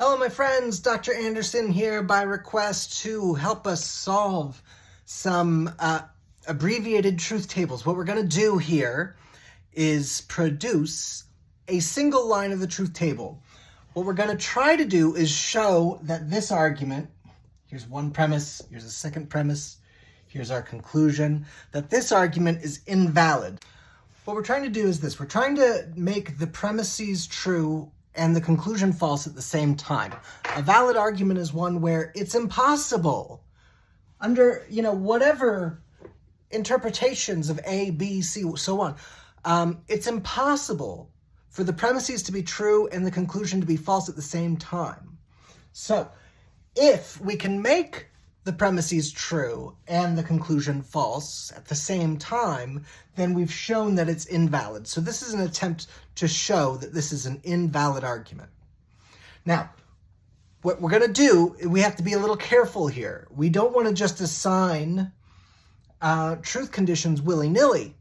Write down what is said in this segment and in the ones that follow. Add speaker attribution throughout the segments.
Speaker 1: Hello, my friends. Dr. Anderson here by request to help us solve some abbreviated truth tables. What we're going to do here is produce a single line of the truth table. What we're going to try to do is show that this argument, here's one premise, here's a second premise, here's our conclusion, that this argument is invalid. What we're trying to do is this. We're trying to make the premises true and the conclusion false at the same time. A valid argument is one where it's impossible, under whatever interpretations of A, B, C, so on, it's impossible for the premises to be true and the conclusion to be false at the same time. So if we can make the premises true and the conclusion false at the same time, then we've shown that it's invalid. So this is an attempt to show that this is an invalid argument. Now, what we're going to do, we have to be a little careful here. We don't want to just assign truth conditions willy-nilly.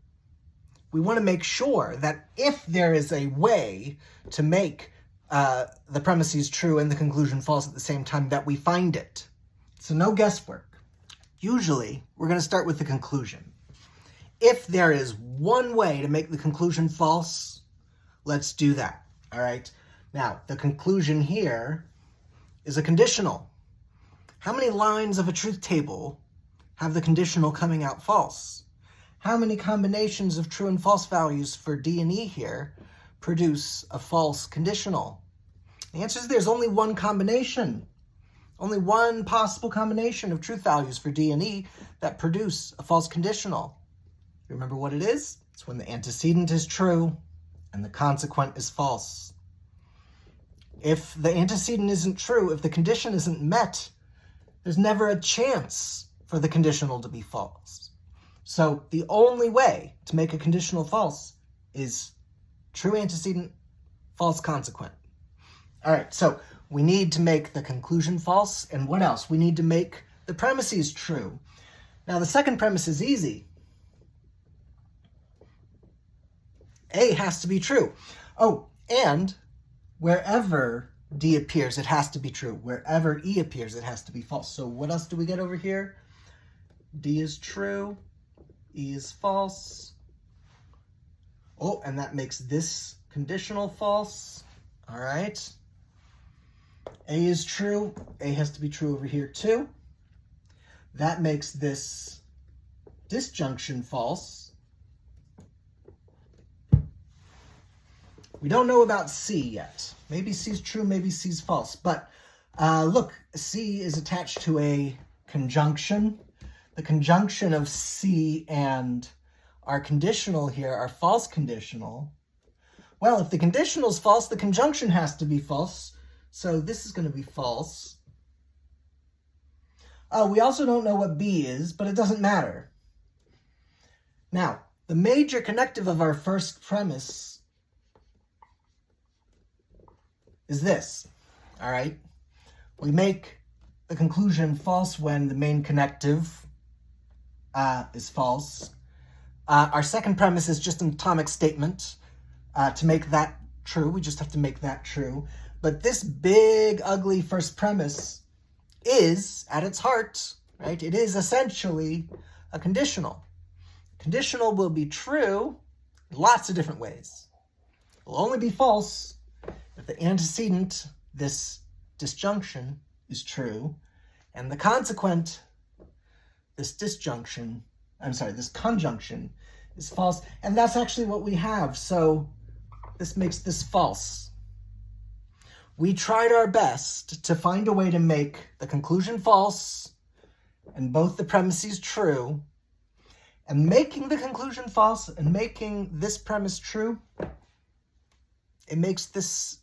Speaker 1: We want to make sure that if there is a way to make the premises true and the conclusion false at the same time, that we find it. So no guesswork. Usually, we're going to start with the conclusion. If there is one way to make the conclusion false, let's do that. All right. Now, the conclusion here is a conditional. How many lines of a truth table have the conditional coming out false? How many combinations of true and false values for D and E here produce a false conditional? The answer is there's only one combination. Only one possible combination of truth values for D and E that produce a false conditional. Remember what it is? It's when the antecedent is true and the consequent is false. If the antecedent isn't true, if the condition isn't met, there's never a chance for the conditional to be false. So the only way to make a conditional false is true antecedent, false consequent. All right, so we need to make the conclusion false, and what else? We need to make the premises true. Now, the second premise is easy. A has to be true. Oh, and wherever D appears, it has to be true. Wherever E appears, it has to be false. So what else do we get over here? D is true, E is false. Oh, and that makes this conditional false. All right. A is true. A has to be true over here too. That makes this disjunction false. We don't know about C yet. Maybe C is true, maybe C is false. But look, C is attached to a conjunction. The conjunction of C and our conditional here, our false conditional. Well, if the conditional is false, the conjunction has to be false. So this is going to be false. We also don't know what B is, but it doesn't matter. Now, the major connective of our first premise is this. All right? We make the conclusion false when the main connective is false. Our second premise is just an atomic statement. To make that true, we just have to make that true. But this big, ugly first premise is, at its heart, right, it is essentially a conditional. Conditional will be true in lots of different ways. It will only be false if the antecedent, this disjunction, is true, and the consequent, this conjunction, is false. And that's actually what we have. So this makes this false. We tried our best to find a way to make the conclusion false and both the premises true. And making the conclusion false and making this premise true, it makes this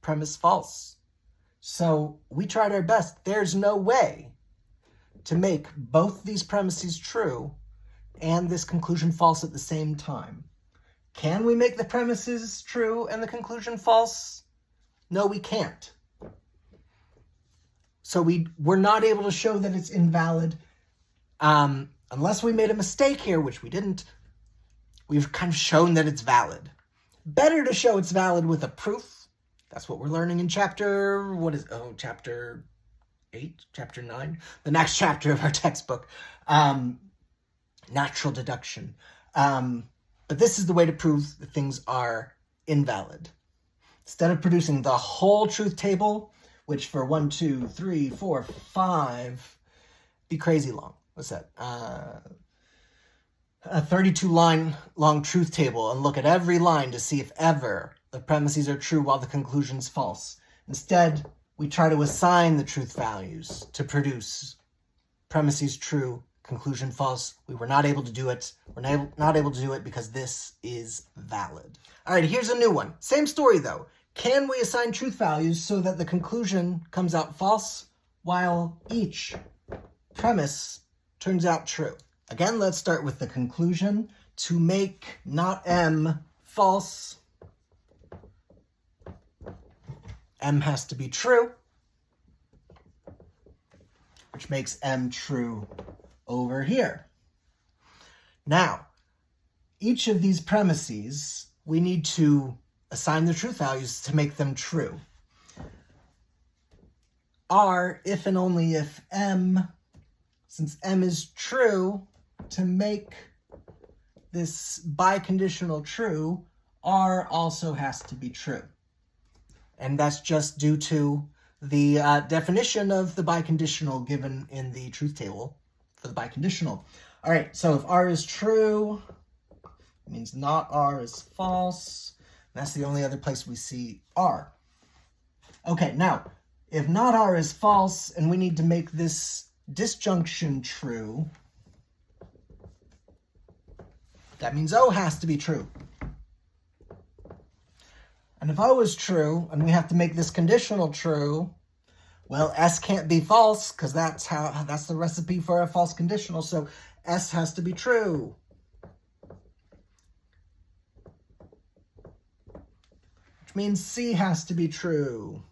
Speaker 1: premise false. So we tried our best. There's no way to make both these premises true and this conclusion false at the same time. Can we make the premises true and the conclusion false? No, we can't. So we're not able to show that it's invalid unless we made a mistake here, which we didn't. We've kind of shown that it's valid. Better to show it's valid with a proof That's what we're learning in chapter 8, chapter 9, the next chapter of our textbook, natural deduction. But this is the way to prove that things are invalid. Instead of producing the whole truth table, which for 1, 2, 3, 4, 5, be crazy long. What's that? A 32-line long truth table, and look at every line to see if ever the premises are true while the conclusion's false. Instead, we try to assign the truth values to produce premises true, conclusion false. We were not able to do it. We're not able to do it because this is valid. All right, here's a new one. Same story though. Can we assign truth values so that the conclusion comes out false while each premise turns out true? Again, let's start with the conclusion. To make not M false, M has to be true, which makes M true over here. Now, each of these premises, we need to assign the truth values to make them true. R, if and only if M, since M is true, to make this biconditional true, R also has to be true. And that's just due to the definition of the biconditional given in the truth table for the biconditional. All right, so if R is true, it means not R is false. That's the only other place we see R. Okay, now, if not R is false and we need to make this disjunction true, that means O has to be true. And if O is true and we have to make this conditional true, well, S can't be false because that's the recipe for a false conditional. So S has to be true. Which means C has to be true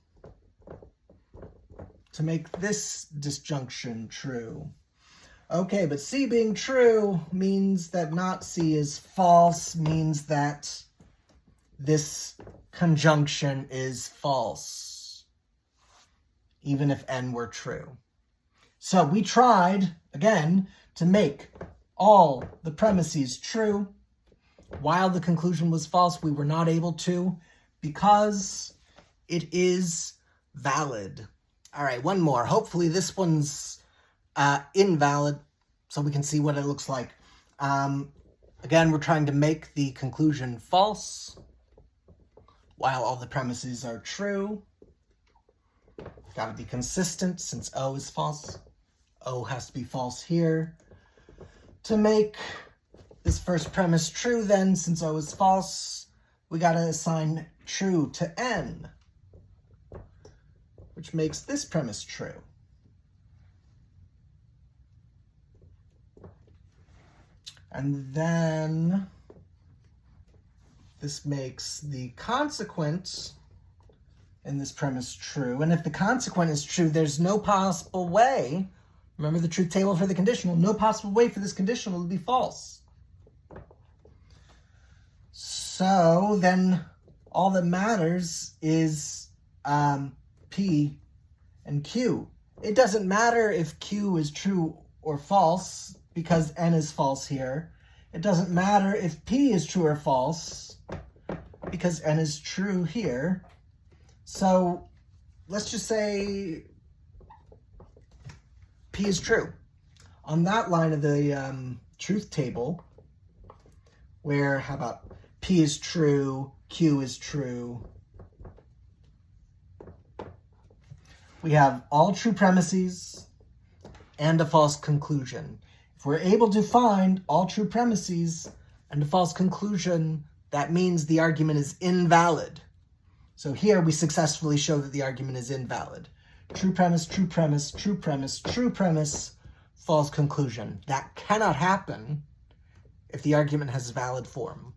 Speaker 1: to make this disjunction true. Okay, but C being true means that not C is false, means that this conjunction is false, even if N were true. So we tried, again, to make all the premises true. While the conclusion was false, we were not able to because it is valid. All right, one more. Hopefully this one's invalid so we can see what it looks like. Again, we're trying to make the conclusion false while all the premises are true. Got to be consistent since O is false. O has to be false here. To make this first premise true then, since O is false, we got to assign true to N, which makes this premise true. And then this makes the consequent in this premise true. And if the consequent is true, there's no possible way, remember the truth table for the conditional, no possible way for this conditional to be false. So then all that matters is P and Q. It doesn't matter if Q is true or false because N is false here. It doesn't matter if P is true or false because N is true here. So let's just say P is true. On that line of the truth table, where, how about P is true, Q is true, we have all true premises and a false conclusion. If we're able to find all true premises and a false conclusion, that means the argument is invalid. So here we successfully show that the argument is invalid. True premise, true premise, true premise, true premise, false conclusion. That cannot happen if the argument has valid form.